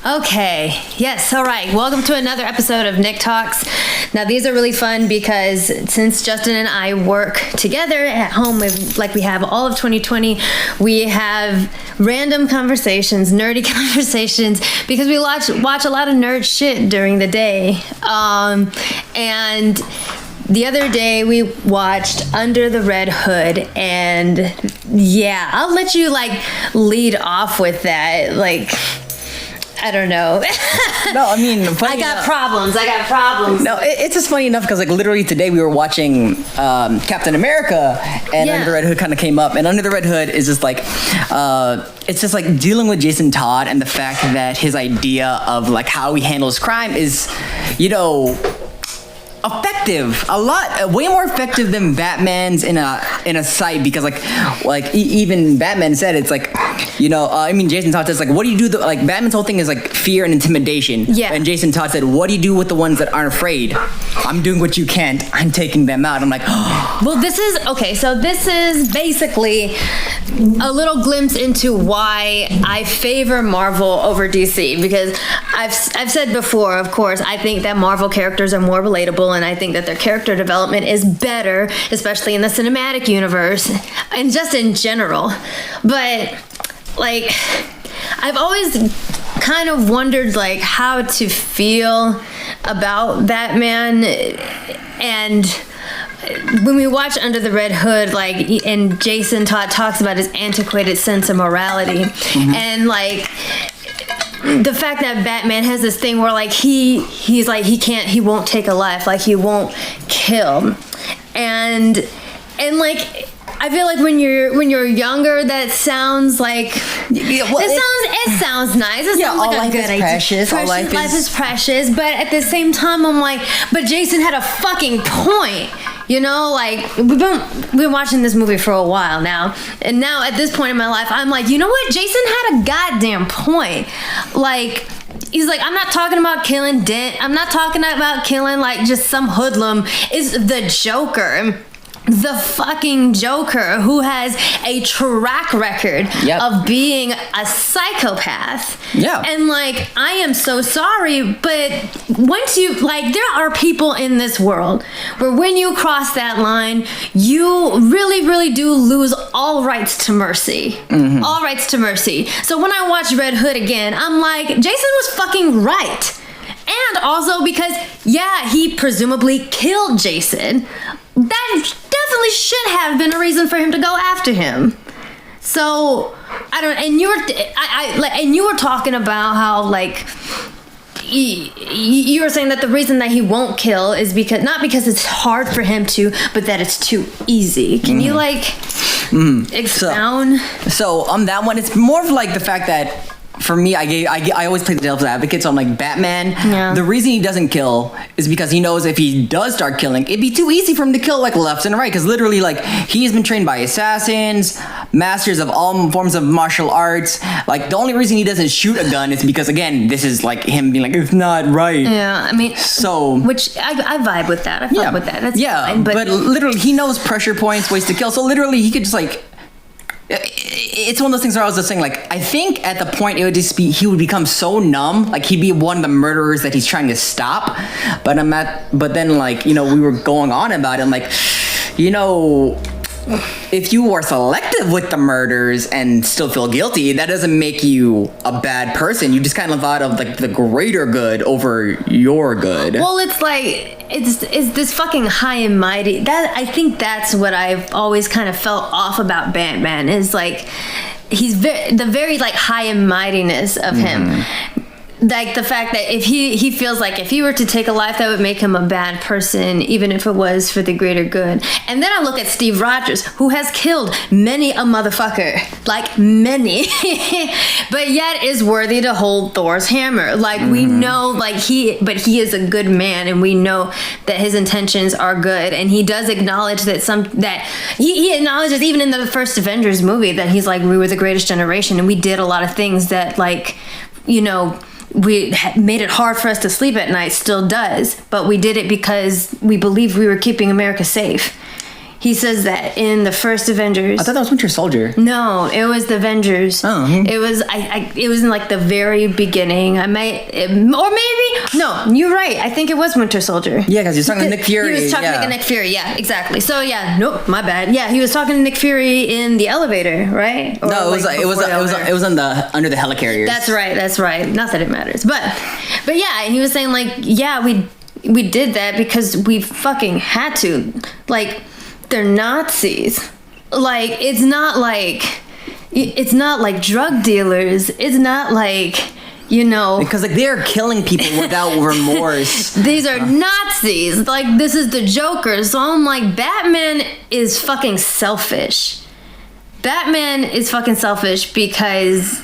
Okay, yes, all right. Welcome to another episode of NICTalks. Now, these are really fun because since Justin and I work together at home, like we have all of 2020, we have random conversations, nerdy conversations, because we watch a lot of nerd shit during the day. And the other day we watched Under the Red Hood, and yeah, I'll let you lead off with that. I don't know. No, I mean, I got problems. No, it's just funny enough because literally today we were watching Captain America, and Under the Red Hood kind of came up, and Under the Red Hood is just it's just dealing with Jason Todd and the fact that his idea of how he handles crime is, effective, way more effective than Batman's in a sight, because even Batman said it's Jason Todd says what do you do Batman's whole thing is fear and intimidation, and Jason Todd said, what do you do with the ones that aren't afraid? I'm doing what you can't, I'm taking them out. I'm well, this is basically a little glimpse into why I favor Marvel over DC, because I've said before, of course, I think that Marvel characters are more relatable, and I think that their character development is better, especially in the cinematic universe and just in general. But I've always kind of wondered how to feel about Batman, and when we watch Under the Red Hood, and Jason Todd talks about his antiquated sense of morality, and the fact that Batman has this thing where he won't take a life, he won't kill, and I feel when you're younger, that sounds it sounds nice. It sounds all like life a good is idea. precious. All life is precious, but at the same time, I'm but Jason had a fucking point. We've been watching this movie for a while now, and now at this point in my life, I'm you know what? Jason had a goddamn point. He's I'm not talking about killing Dent. I'm not talking about killing just some hoodlum. It's the Joker. The fucking Joker, who has a track record of being a psychopath. Yeah. And I am so sorry, but once you there are people in this world where when you cross that line, you really, really do lose all rights to mercy. Mm-hmm. All rights to mercy. So when I watch Red Hood again, I'm Jason was fucking right. And also because, he presumably killed Jason. That definitely should have been a reason for him to go after him. So I don't. And you were talking about how you were saying that the reason that he won't kill is not because it's hard for him to, but that it's too easy. Can you expound? So on that one, it's more of the fact that, for me, I always play the devil's advocate, so I'm Batman. Yeah. The reason he doesn't kill is because he knows if he does start killing, it'd be too easy for him to kill left and right. Because literally, he's been trained by assassins, masters of all forms of martial arts. The only reason he doesn't shoot a gun is because, again, this is him being it's not right. Yeah, I mean, so which I vibe with that. I fuck with that. That's fine. But literally, he knows pressure points, ways to kill. So literally, he could just it's one of those things where I was just saying, I think at the point it would just be, he would become so numb, he'd be one of the murderers that he's trying to stop. But then we were going on about it, if you are selective with the murders and still feel guilty, that doesn't make you a bad person. You just kind of thought of the greater good over your good. Well, it's it's this fucking high and mighty. That I think that's what I've always kind of felt off about Batman is he's the very high and mightiness of him. The fact that if he feels if he were to take a life, that would make him a bad person, even if it was for the greater good. And then I look at Steve Rogers, who has killed many a motherfucker, many, but yet is worthy to hold Thor's hammer. We know, he is a good man, and we know that his intentions are good, and he does acknowledge that he acknowledges even in the first Avengers movie that he's we were the greatest generation, and we did a lot of things that we made it hard for us to sleep at night, still does, but we did it because we believed we were keeping America safe. He says that in the first Avengers. I thought that was Winter Soldier. No, it was the Avengers. Oh. It was it was in like the very beginning. Or maybe no, you're right. I think it was Winter Soldier. Yeah, because he was talking to Nick Fury. He was talking to Nick Fury. Yeah, exactly. So yeah, nope, my bad. Yeah, he was talking to Nick Fury in the elevator, right? Or no, it was on the under the helicarriers. That's right. Not that it matters, but yeah, and he was saying like, yeah, we did that because we fucking had to. Like, they're Nazis. Like, it's not like drug dealers. It's not like, you know, because like they're killing people without remorse. These are Nazis. Like, this is the Joker. So I'm like, Batman is fucking selfish. Batman is fucking selfish because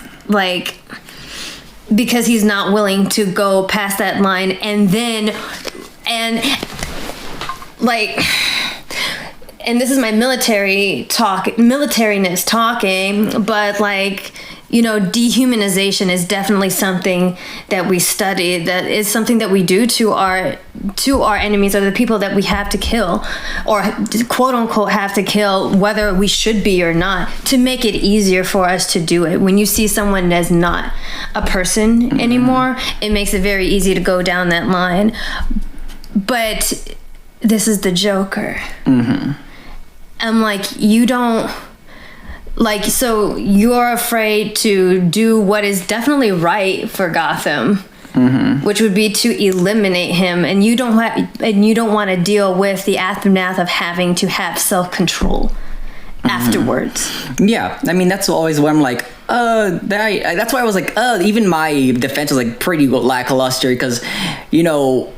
he's not willing to go past that line and this is my militariness talking, but like, you know, dehumanization is definitely something that we study, that is something that we do to our enemies, or the people that we have to kill, or quote unquote have to kill, whether we should be or not, to make it easier for us to do it. When you see someone as not a person anymore, it makes it very easy to go down that line. But this is the Joker. I'm like, you don't, like, so you're afraid to do what is definitely right for Gotham, which would be to eliminate him, and you don't want to deal with the aftermath of having to have self-control afterwards. Yeah, I mean, that's always what I'm like, that's why I was like, even my defense was like pretty lackluster, because, you know,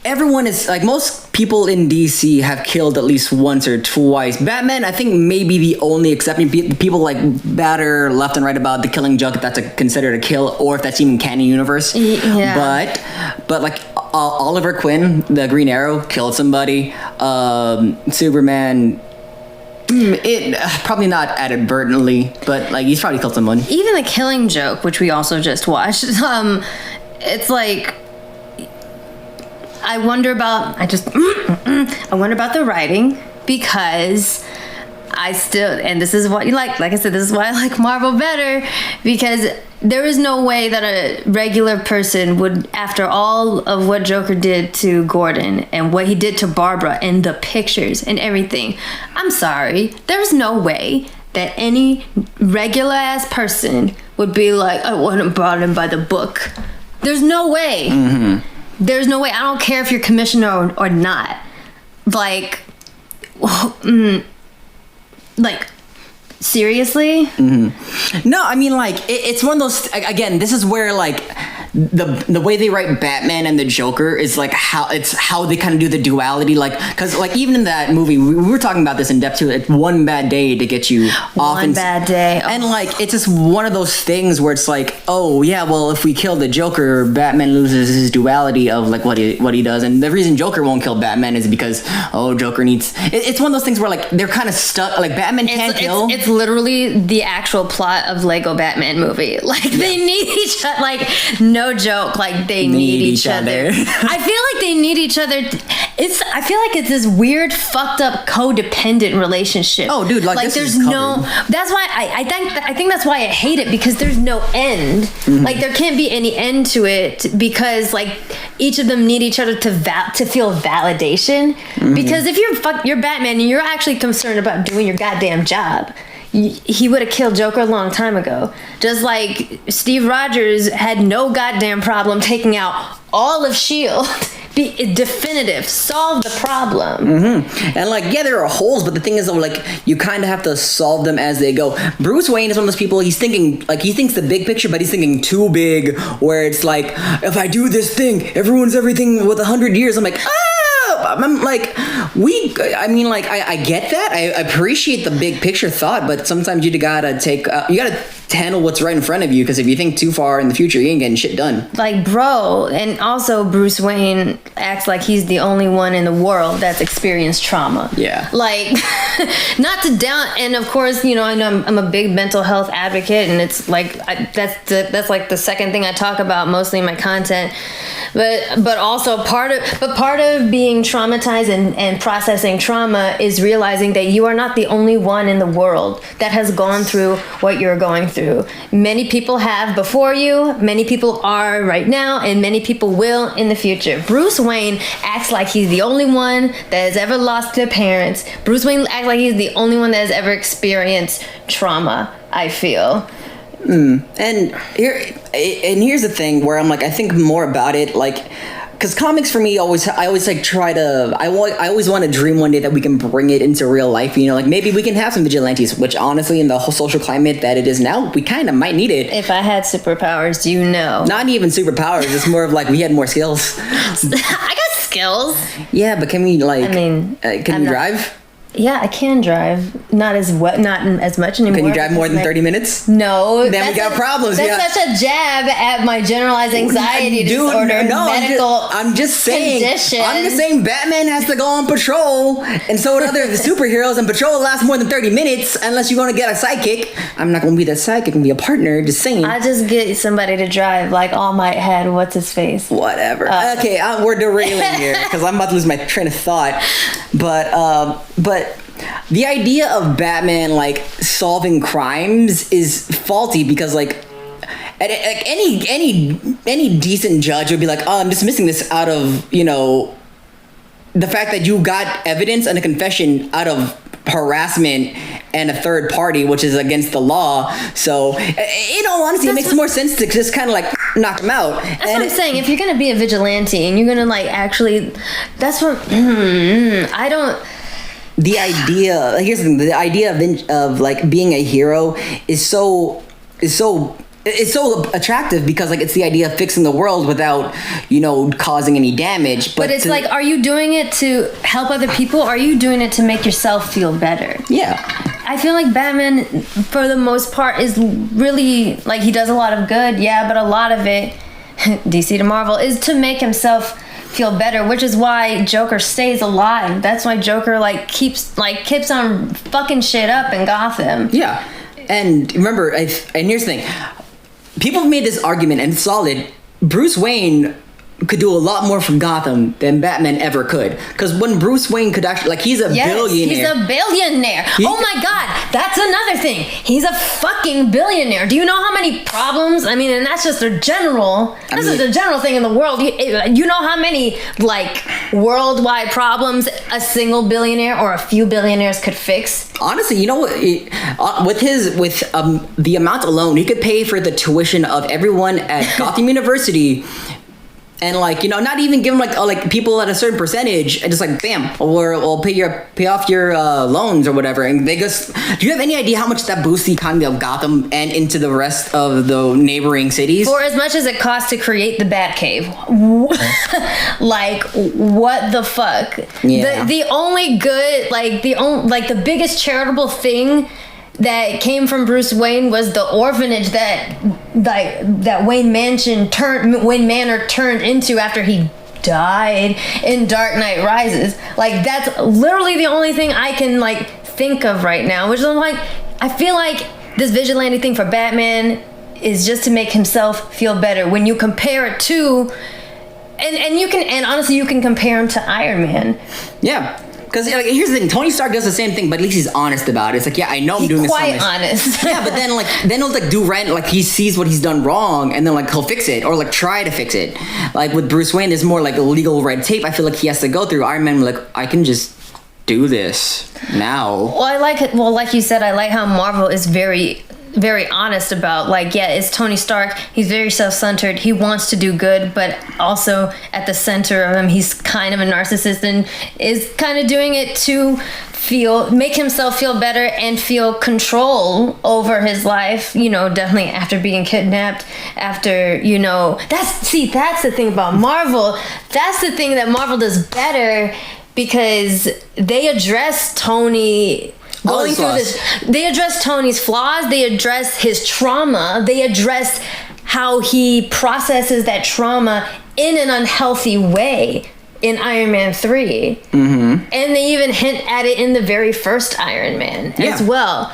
everyone is like, most people in DC have killed at least once or twice. Batman, I think, maybe the only exception. People like batter left and right about the Killing Joke, if that's considered a kill, or if that's even canon universe. Yeah. But like Oliver Queen, the Green Arrow, killed somebody. Superman, probably not advertently, but like he's probably killed someone. Even the Killing Joke, which we also just watched, it's like, I wonder about the writing, because I still, and this is what you like I said, this is why I like Marvel better, because there is no way that a regular person would, after all of what Joker did to Gordon and what he did to Barbara and the pictures and everything, I'm sorry, there's no way that any regular ass person would be like, I wasn't brought in by the book. There's no way. There's no way. I don't care if you're commissioner or not. Like, seriously? No, I mean, like, it's one of those, again, this is where, like, the way they write Batman and the Joker is like how they kind of do the duality, like, because like even in that movie we were talking about this in depth too. It's one bad day to get you off. One bad day, and like it's just one of those things where it's like, oh yeah, well if we kill the Joker, Batman loses his duality of like what he does, and the reason Joker won't kill Batman is because Joker needs. It's one of those things where like they're kind of stuck. Like Batman can't kill. It's literally the actual plot of Lego Batman movie. Like they need each other. Like no joke, like they need each other. I feel like they need each other. I feel like it's this weird, fucked up, codependent relationship. Oh, dude, like there's no. That's why I think that's why I hate it, because there's no end. Like there can't be any end to it, because like each of them need each other to feel validation. Because if you're Batman and you're actually concerned about doing your goddamn job, he would have killed Joker a long time ago. Just like Steve Rogers had no goddamn problem taking out all of S.H.I.E.L.D. Be definitive, solve the problem. And like, yeah, there are holes, but the thing is, though, like, you kind of have to solve them as they go. Bruce Wayne is one of those people, he's thinking, like, he thinks the big picture, but he's thinking too big, where it's like, if I do this thing, everyone's everything with 100 years. I'm like, I'm like, I get that. I appreciate the big picture thought, but sometimes you gotta take handle what's right in front of you, because if you think too far in the future, you ain't getting shit done. Like, bro, and also Bruce Wayne acts like he's the only one in the world that's experienced trauma. Yeah. Like, not to down, and of course, you know, I know I'm a big mental health advocate, and it's like that's like the second thing I talk about mostly in my content. But also part of being traumatized and processing trauma is realizing that you are not the only one in the world that has gone through what you're going through. Many people have before you, many people are right now, and many people will in the future. Bruce Wayne acts like he's the only one that has ever lost their parents. Bruce Wayne acts like he's the only one that has ever experienced trauma, I feel. And here's the thing where I'm like, I think more about it, like, because comics for me I always like try to, I always want to dream one day that we can bring it into real life, you know, like maybe we can have some vigilantes, which honestly in the whole social climate that it is now, we kind of might need it. If I had superpowers, you know. Not even superpowers, it's more of like we had more skills. I got skills. Yeah, but can we like, I mean, can you drive? Yeah, I can drive. Not as much anymore. Can you drive more than 30 minutes? No. Then we got problems. That's such a jab at my generalized anxiety disorder. No, I'm just saying. Condition. I'm just saying Batman has to go on patrol, and so would other superheroes, and patrol lasts more than 30 minutes unless you're going to get a sidekick. I'm not going to be that sidekick. I'm going to be a partner. Just saying. I just get somebody to drive, like All Might had. What's his face? Whatever. Okay, we're derailing here because I'm about to lose my train of thought. But the idea of Batman like solving crimes is faulty because like any decent judge would be like, oh, I'm dismissing this out of, you know, the fact that you got evidence and a confession out of harassment and a third party, which is against the law. So in all honesty, it makes more sense to just kind of like knock him out. That's what I'm saying. If you're gonna be a vigilante and you're gonna like actually, that's what I don't. The idea, here's the thing, the idea of like being a hero is so attractive because like it's the idea of fixing the world without, you know, causing any damage. But it's like, are you doing it to help other people, or are you doing it to make yourself feel better? Yeah. I feel like Batman, for the most part, is really, like, he does a lot of good, yeah, but a lot of it, DC to Marvel, is to make himself feel better, which is why Joker stays alive. That's why Joker keeps on fucking shit up in Gotham. Yeah. And remember, and here's the thing, people have made this argument, and it's solid. Bruce Wayne could do a lot more for Gotham than Batman ever could. Because when Bruce Wayne could actually, like, he's a billionaire. He's a billionaire. Oh my God, that's another thing. He's a fucking billionaire. Do you know how many problems? I mean, and that's just a general. This is a general thing in the world. You know how many like worldwide problems a single billionaire or a few billionaires could fix? Honestly, you know what? With the amount alone, he could pay for the tuition of everyone at Gotham University. And like, you know, not even give them like people at a certain percentage, and just like bam, we'll pay off your loans or whatever. And they just, do you have any idea how much that boosts the economy of Gotham and into the rest of the neighboring cities? For as much as it costs to create the Batcave, like what the fuck? Yeah. The only good, the biggest charitable thing that came from Bruce Wayne was the orphanage that Wayne Manor turned into after he died in Dark Knight Rises. Like, that's literally the only thing I can like think of right now, which is like, I feel like this vigilante thing for Batman is just to make himself feel better. When you compare it to, and honestly, you can compare him to Iron Man. Yeah. Because like, here's the thing, Tony Stark does the same thing, but at least he's honest about it. It's like, yeah, I know I'm doing this. Quite honest. Yeah, but then he'll like do rent, like he sees what he's done wrong, and then like he'll fix it or like try to fix it. Like with Bruce Wayne, there's more like legal red tape I feel like he has to go through. Iron Man, like, I can just do this now. Well, I like it. Well, like you said, I like how Marvel is very, very honest about, like, yeah, it's Tony Stark. He's very self-centered. He wants to do good, but also at the center of him, he's kind of a narcissist and is kind of doing it to make himself feel better and feel control over his life, you know, definitely after being kidnapped, after, you know, that's the thing about Marvel. That's the thing that Marvel does better, because they address Tony going through this. They address Tony's flaws. They address his trauma. They address how he processes that trauma in an unhealthy way in Iron Man 3. And they even hint at it in the very first Iron Man as well.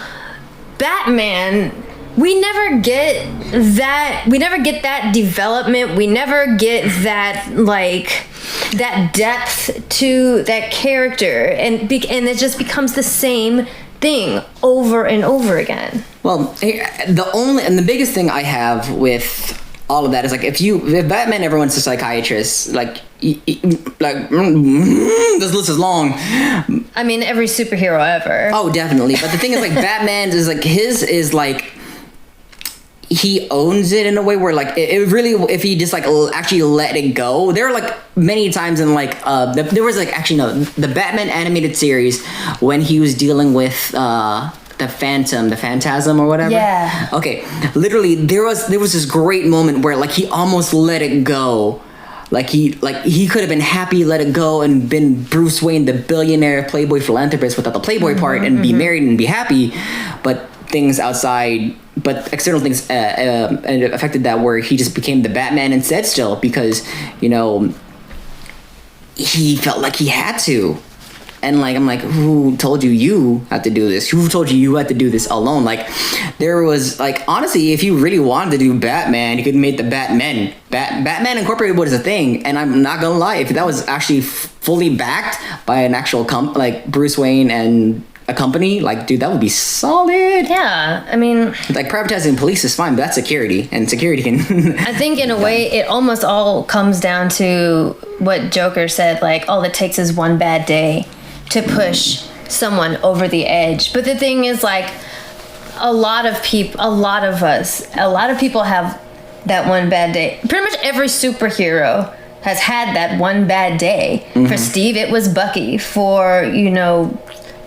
Batman, we never get that development. We never get that, like, that depth to that character, and it just becomes the same thing over and over again. Well, the biggest thing I have with all of that is, like, if Batman ever went to a psychiatrist, like, this list is long. I mean, every superhero ever. Oh, definitely. But the thing is, like, Batman's is, like, his is, like, he owns it in a way where, like, it really, if he just, like, actually let it go. There are, like, many times in, like, there was, like, actually, no, the Batman animated series when he was dealing with the Phantasm or whatever. Yeah. Okay. Literally, there was this great moment where, like, he almost let it go. Like, he could have been happy, let it go, and been Bruce Wayne, the billionaire playboy philanthropist without the playboy part, and be married and be happy. But external things affected that, where he just became the Batman instead still, because, you know, he felt like he had to. And, like, I'm like, who told you had to do this? Who told you had to do this alone? Like, there was, like, honestly, if you really wanted to do Batman, you could have made the Batmen. Batman Incorporated was a thing, and I'm not gonna lie, if that was actually fully backed by an actual like Bruce Wayne and a company, like, dude, that would be solid. Yeah, I mean, like, privatizing police is fine, but that's security, and security can. I think in a way it almost all comes down to what Joker said, like, all it takes is one bad day to push someone over the edge. But the thing is, like, a lot of people have that one bad day. Pretty much every superhero has had that one bad day. For Steve, it was Bucky. For, you know,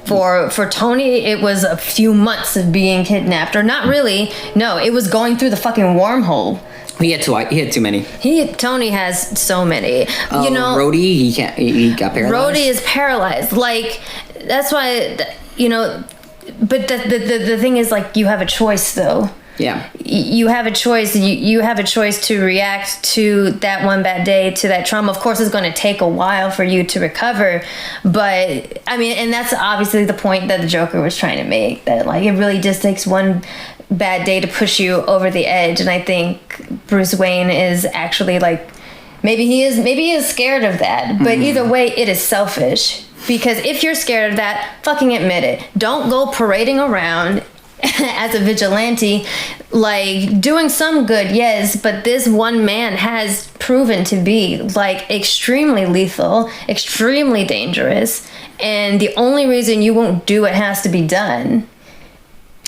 for Tony, it was a few months of being kidnapped. Or not really. No, it was going through the fucking wormhole. He had too many. Tony has so many. You know, Rhodey, he got paralyzed. Rhodey is paralyzed. Like, that's why, you know, but the thing is, like, you have a choice, though. Yeah. You have a choice. You have a choice to react to that one bad day, to that trauma. Of course, it's going to take a while for you to recover. But, I mean, and that's obviously the point that the Joker was trying to make. That, like, it really just takes one bad day to push you over the edge. And I think Bruce Wayne is actually, like, maybe he is scared of that. But either way, it is selfish. Because if you're scared of that, fucking admit it. Don't go parading around as a vigilante, like, doing some good, yes, but this one man has proven to be, like, extremely lethal, extremely dangerous, and the only reason you won't do what has to be done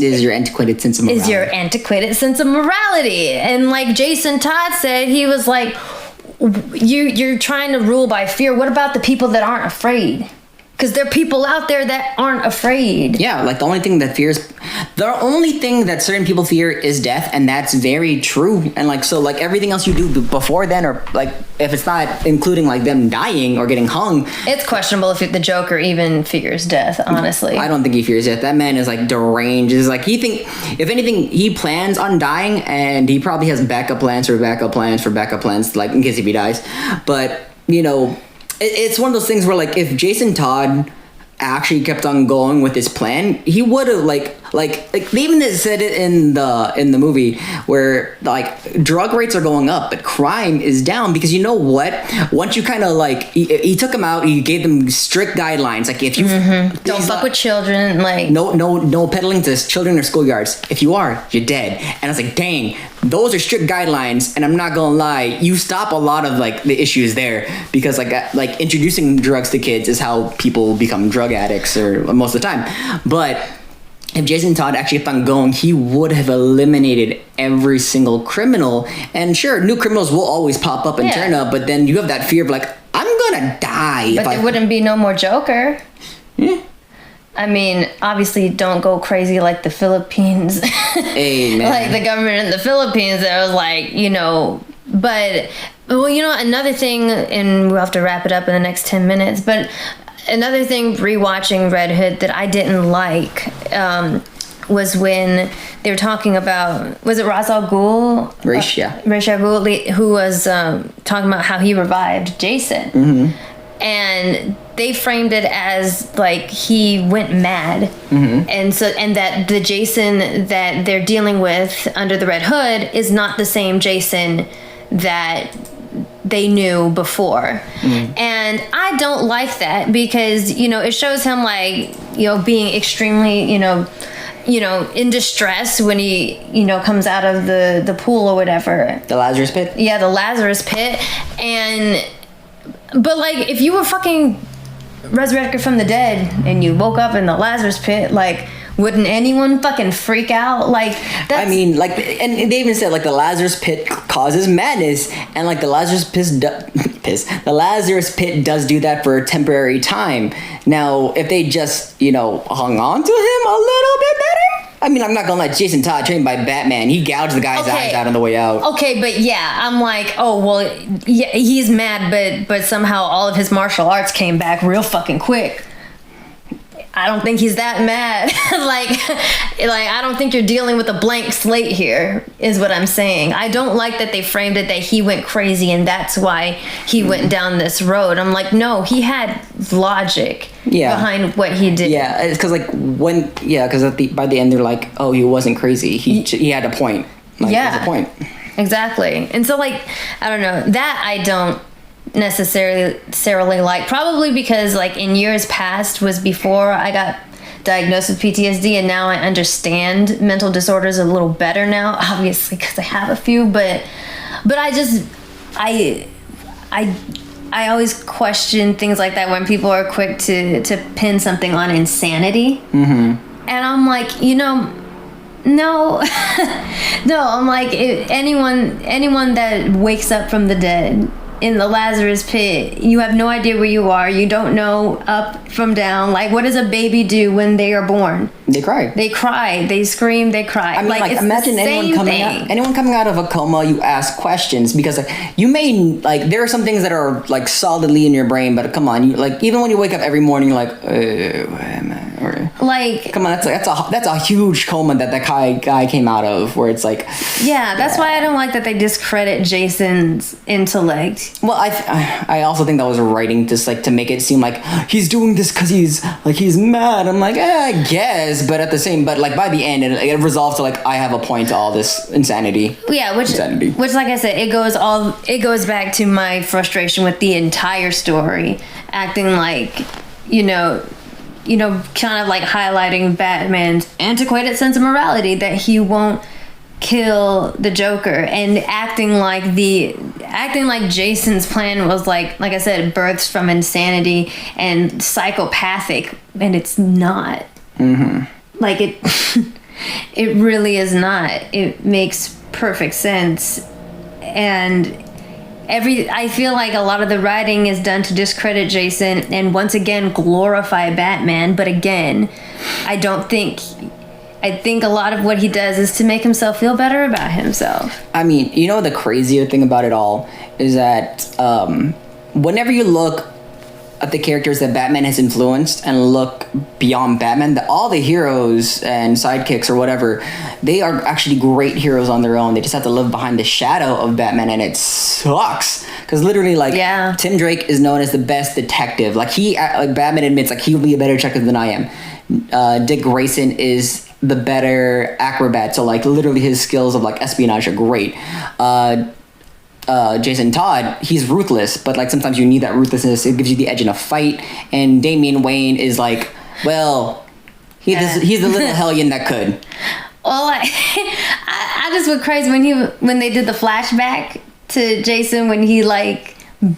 is your antiquated sense of morality. And like Jason Todd said, he was like, you're trying to rule by fear. What about the people that aren't afraid? Because there are people out there that aren't afraid. Yeah, like, the only thing that certain people fear is death, and that's very true. And, like, so, like, everything else you do before then, or, like, if it's not including, like, them dying or getting hung. It's questionable if the Joker even fears death, honestly. I don't think he fears death. That man is, like, deranged. It's like, if anything, he plans on dying, and he probably has backup plans, like, in case if he dies. But, you know, it's one of those things where, like, if Jason Todd actually kept on going with his plan, he would have, like they even said it in the movie, where, like, drug rates are going up but crime is down, because, you know what, once you kind of, like, he took them out, he gave them strict guidelines, like, if you don't fuck with children, like, no peddling to children or schoolyards. If you are, you're dead. And I was like, dang, those are strict guidelines, and I'm not gonna lie, you stop a lot of, like, the issues there, because, like introducing drugs to kids is how people become drug addicts, or most of the time. But if Jason Todd actually kept on going, he would have eliminated every single criminal. And sure, new criminals will always pop up and turn up, but then you have that fear of, like, I'm gonna die. But there wouldn't be no more Joker. Yeah. I mean, obviously, don't go crazy like the Philippines. Hey, man. Like the government in the Philippines, that was like, you know, but, well, you know, another thing, and we'll have to wrap it up in the next 10 minutes, but another thing rewatching Red Hood that I didn't like was when they were talking about, was it Ra's al Ghul? Ra's, yeah. Ra's al Ghul, who was talking about how he revived Jason. Mm-hmm. And they framed it as like he went mad. Mm-hmm. And that the Jason that they're dealing with under the Red Hood is not the same Jason that they knew before. Mm. And I don't like that because, it shows him like, being extremely, in distress when he, comes out of the pool or whatever. The Lazarus pit? Yeah, the Lazarus pit. But like, if you were fucking resurrected from the dead and you woke up in the Lazarus pit, like, wouldn't anyone fucking freak out? Like, that's... I mean, like, and they even said, like, the Lazarus pit causes madness, and, like, the Lazarus the Lazarus pit does do that for a temporary time. Now, if they just, hung on to him a little bit better... I mean, I'm not gonna let Jason Todd, trained by Batman, he gouged the guy's eyes out on the way out. Okay, but yeah, I'm like, oh, well, yeah, he's mad, but somehow all of his martial arts came back real fucking quick. I don't think he's that mad. like I don't think you're dealing with a blank slate here, is what I'm saying. I don't like that they framed it that he went crazy and that's why he went down this road. I'm like, no, he had logic behind what he did. Yeah, it's because by the end they're like, oh, he wasn't crazy. He had a point. Like, there's a point. Exactly. And so, like, I don't know, that I don't necessarily like, probably because like in years past was before I got diagnosed with PTSD, and now I understand mental disorders a little better now, obviously because I have a few, but I always question things like that when people are quick to pin something on insanity. Mm-hmm. And I'm like, no. No, I'm like, anyone that wakes up from the dead in the Lazarus pit, you have no idea where you are. You don't know up from down. Like, what does a baby do when they are born? They cry. They cry. They scream. They cry. I mean, like imagine anyone coming out of a coma. You ask questions because you may like there are some things that are like solidly in your brain, but come on, even when you wake up every morning, you're like, like, come on, that's a huge coma that guy came out of, where it's like, yeah, that's why I don't like that they discredit Jason's intellect. Well, I also think that was writing just like to make it seem like he's doing this because he's mad. I'm like, I guess, but like by the end it resolves to like I have a point to all this insanity. Yeah, which like I said, it goes back to my frustration with the entire story, acting like, kind of like highlighting Batman's antiquated sense of morality that he won't kill the Joker, and acting like Jason's plan was like I said, births from insanity and psychopathic, and it's not. Mm-hmm. Like it really is not. It makes perfect sense, and I feel like a lot of the writing is done to discredit Jason and once again glorify Batman. But again, I think a lot of what he does is to make himself feel better about himself. I mean, the crazier thing about it all is that whenever you look at the characters that Batman has influenced and look beyond Batman, all the heroes and sidekicks or whatever, they are actually great heroes on their own. They just have to live behind the shadow of Batman, and it sucks. Because literally, Tim Drake is known as the best detective. Batman admits, he'll be a better detective than I am. Dick Grayson is the better acrobat, so literally his skills of espionage are great. Jason Todd, he's ruthless, but sometimes you need that ruthlessness. It gives you the edge in a fight. And Damian Wayne is he's the little hellion that could. Well, I just went crazy when they did the flashback to Jason when he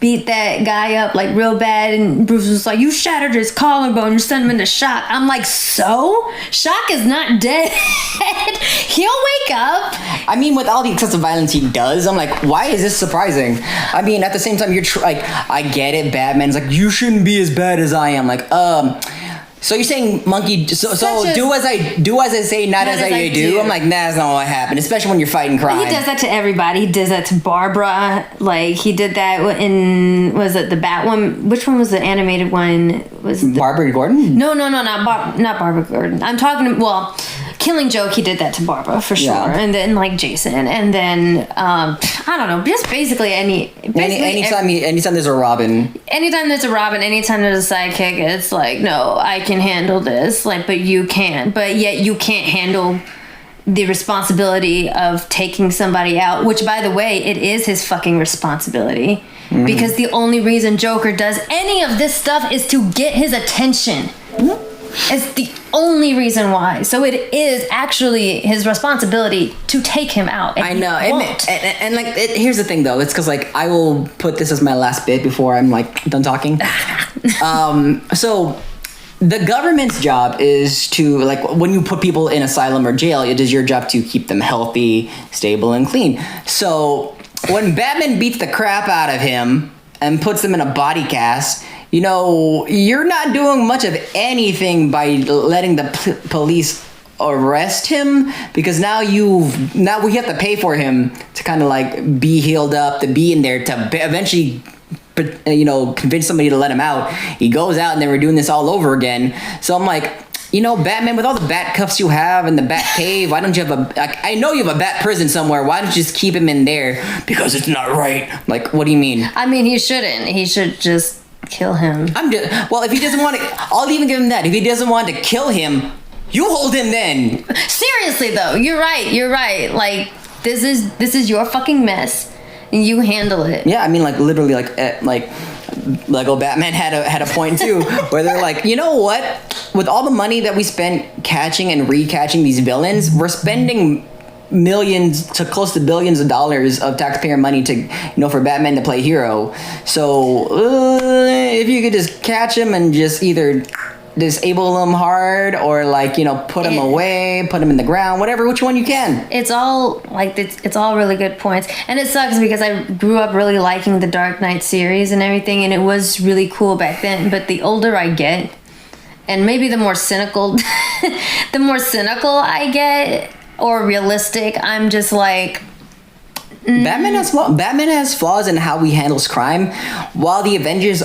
beat that guy up real bad, and Bruce was like, you shattered his collarbone, you sent him into shock. I'm like, so? Shock is not dead. He'll wake up. I mean, with all the excessive violence he does, I'm like, why is this surprising? I mean, at the same time, I get it, Batman's you shouldn't be as bad as I am. So you're saying monkey? So Such a- do as I say, not as I do. I'm like, nah, that's not what happened. Especially when you're fighting crime. He does that to everybody. He does that to Barbara. Like he did that in was it the Batwoman? Which one was the animated one? Was the, Barbara Gordon? No, not Barbara Gordon. I'm talking. Well, Killing Joke. He did that to Barbara for sure, and then like Jason, and then I don't know. Just basically anytime there's a Robin. Anytime there's a Robin, anytime there's a sidekick, it's like, no, I can handle this. Like, but you can't. But yet you can't handle the responsibility of taking somebody out, which, by the way, it is his fucking responsibility. Mm-hmm. Because the only reason Joker does any of this stuff is to get his attention. Mm-hmm. It's the only reason why. So it is actually his responsibility to take him out. I know. And like, here's the thing, though. It's because, like, I will put this as my last bit before I'm, like, done talking. So the government's job is to, like, when you put people in asylum or jail, it is your job to keep them healthy, stable, and clean. So when Batman beats the crap out of him and puts him in a body cast, you know, you're not doing much of anything by letting the police arrest him, because now we have to pay for him to kind of like be healed up, to be in there, to eventually, you know, convince somebody to let him out. He goes out and then we're doing this all over again. So I'm like, you know, Batman, with all the bat cuffs you have in the bat cave, why don't you have I know you have a bat prison somewhere. Why don't you just keep him in there? Because it's not right. Like, what do you mean? I mean, he shouldn't. He should just kill him. Well, if he doesn't want to, I'll even give him that. If he doesn't want to kill him, you hold him then. Seriously, though, you're right. Like, this is your fucking mess, and you handle it. Yeah, I mean, like, literally, like Lego Batman had a point too, where they're like, you know what? With all the money that we spent catching and recatching these villains, we're spending millions to close to billions of dollars of taxpayer money to, you know, for Batman to play hero. So if you could just catch him and just either disable him hard or, like, you know, put him away, put him in the ground, whatever, which one you can. It's all like it's all really good points, and it sucks because I grew up really liking the Dark Knight series and everything, and it was really cool back then. But the older I get, and maybe the more cynical I get, or realistic, I'm just like, Batman has flaws in how he handles crime, while the Avengers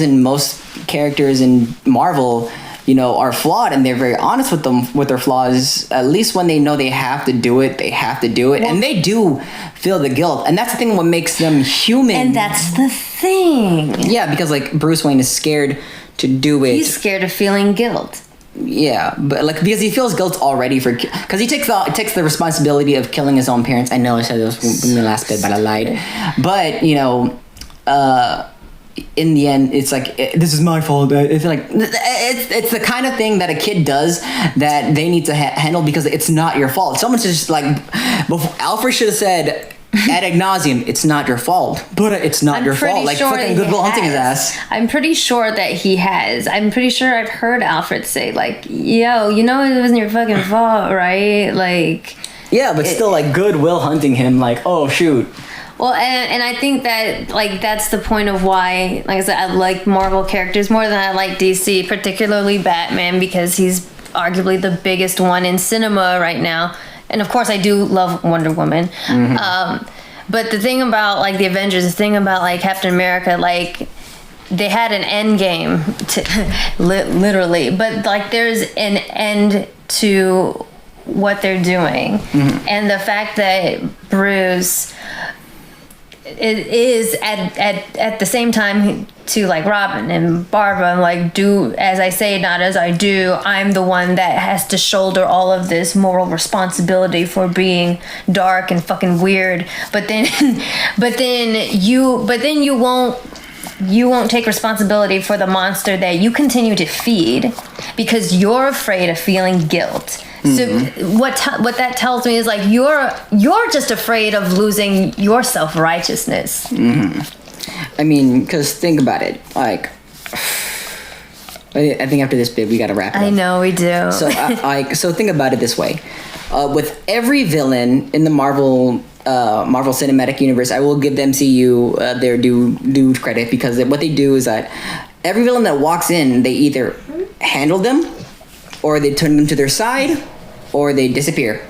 and most characters in Marvel, you know, are flawed, and they're very honest with their flaws. At least when they know they have to do it, and they do feel the guilt, and that's the thing. What makes them human, and that's the thing. Yeah, because like Bruce Wayne is scared to do it. He's scared of feeling guilt. Yeah, but like, because he feels guilt already because he takes the responsibility of killing his own parents. I know I said this in the last bit, but I lied. But, you know, in the end, it's like, this is my fault. It's like, it's the kind of thing that a kid does that they need to handle, because it's not your fault. Someone's just like, Alfred should have said ad nauseum, it's not your fault, but it's not your fault. Like, fucking Good Will Hunting his ass. I'm pretty sure that he has. I'm pretty sure I've heard Alfred say, like, yo, you know, it wasn't your fucking fault, right? Like, yeah, but still, like, Good Will Hunting him, like, oh shoot. Well, and I think that, like, that's the point of why, like I said, I like Marvel characters more than I like DC, particularly Batman, because he's arguably the biggest one in cinema right now. And of course, I do love Wonder Woman. Mm-hmm. But the thing about, like, the Avengers, the thing about, like, Captain America, like, they had an end game, literally. But, like, there's an end to what they're doing. Mm-hmm. And the fact that Bruce is at the same time to, like, Robin and Barbara, and, like, do as I say, not as I do. I'm the one that has to shoulder all of this moral responsibility for being dark and fucking weird. But then you won't take responsibility for the monster that you continue to feed because you're afraid of feeling guilt. Mm-hmm. So what that tells me is, like, you're just afraid of losing your self-righteousness. Mm-hmm. I mean, because think about it. Like, I think after this bit, we got to wrap it up. I know we do. So think about it this way. With every villain in the Marvel Cinematic Universe, I will give the MCU their due credit, because what they do is that every villain that walks in, they either handle them, or they turn them to their side, or they disappear.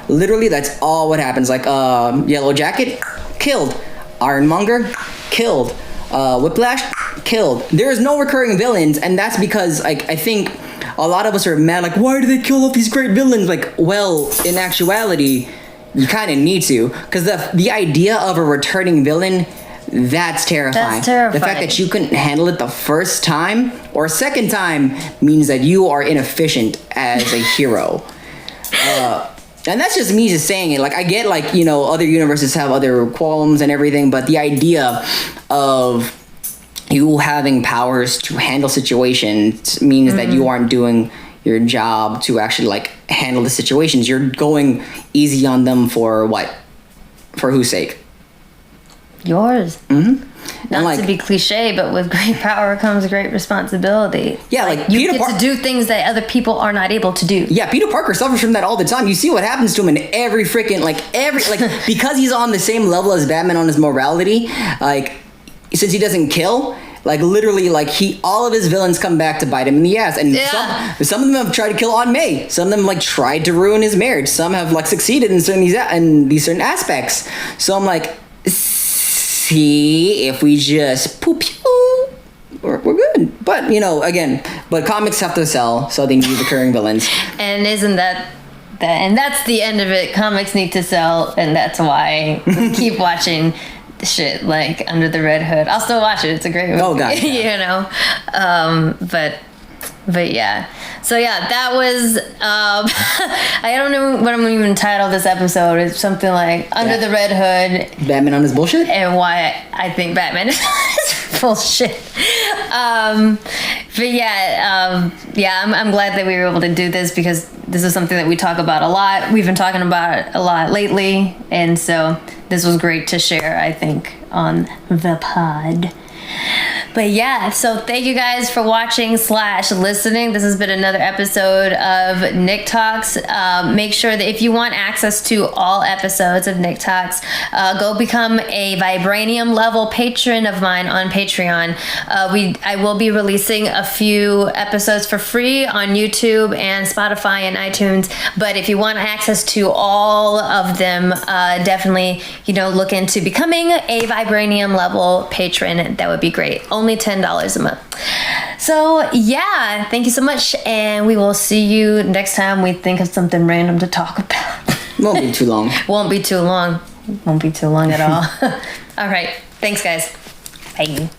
Literally, that's all what happens. Like Yellow Jacket, killed. Ironmonger, killed. Whiplash, killed. There is no recurring villains, and that's because like I think a lot of us are mad. Like, why do they kill off these great villains? Like, well, in actuality, you kind of need to, because the idea of a returning villain. That's terrifying. That's terrifying. The fact that you couldn't handle it the first time or second time means that you are inefficient as a hero. And that's just me just saying it. Like, I get, like, you know, other universes have other qualms and everything, but the idea of you having powers to handle situations means that you aren't doing your job to actually, like, handle the situations. You're going easy on them for what? For whose sake? Yours. Mm-hmm. Not to be cliche, but with great power comes great responsibility. Yeah, like you get to do things that other people are not able to do. Yeah, Peter Parker suffers from that all the time. You see what happens to him in every freaking because he's on the same level as Batman on his morality. Like, since he doesn't kill, like literally, like all of his villains come back to bite him in the ass, and some of them have tried to kill Aunt May. Some of them like tried to ruin his marriage. Some have like succeeded in these certain aspects. So I'm like. See, if we just poop, we're good. But, you know, again, but comics have to sell, so they need recurring villains. And isn't and that's the end of it. Comics need to sell, and that's why we keep watching shit like Under the Red Hood. I'll still watch it. It's a great movie. Oh, God. You know? But yeah. So yeah, that was I don't know what I'm even entitle this episode. It's something like Under the Red Hood. Batman on his bullshit? And why I think Batman is bullshit. But yeah, I'm glad that we were able to do this, because this is something that we talk about a lot. We've been talking about it a lot lately, and so this was great to share, I think, on the pod. But yeah, so thank you guys for watching / listening. This has been another episode of NICTalks. Make sure that if you want access to all episodes of NICTalks, go become a Vibranium level patron of mine on Patreon. I will be releasing a few episodes for free on YouTube and Spotify and iTunes. But if you want access to all of them, definitely, look into becoming a Vibranium level patron. That would be great. Only $10 a month. So yeah, thank you so much, and we will see you next time we think of something random to talk about. Won't be too long. Won't be too long. Won't be too long at all. All right. Thanks, guys. Bye.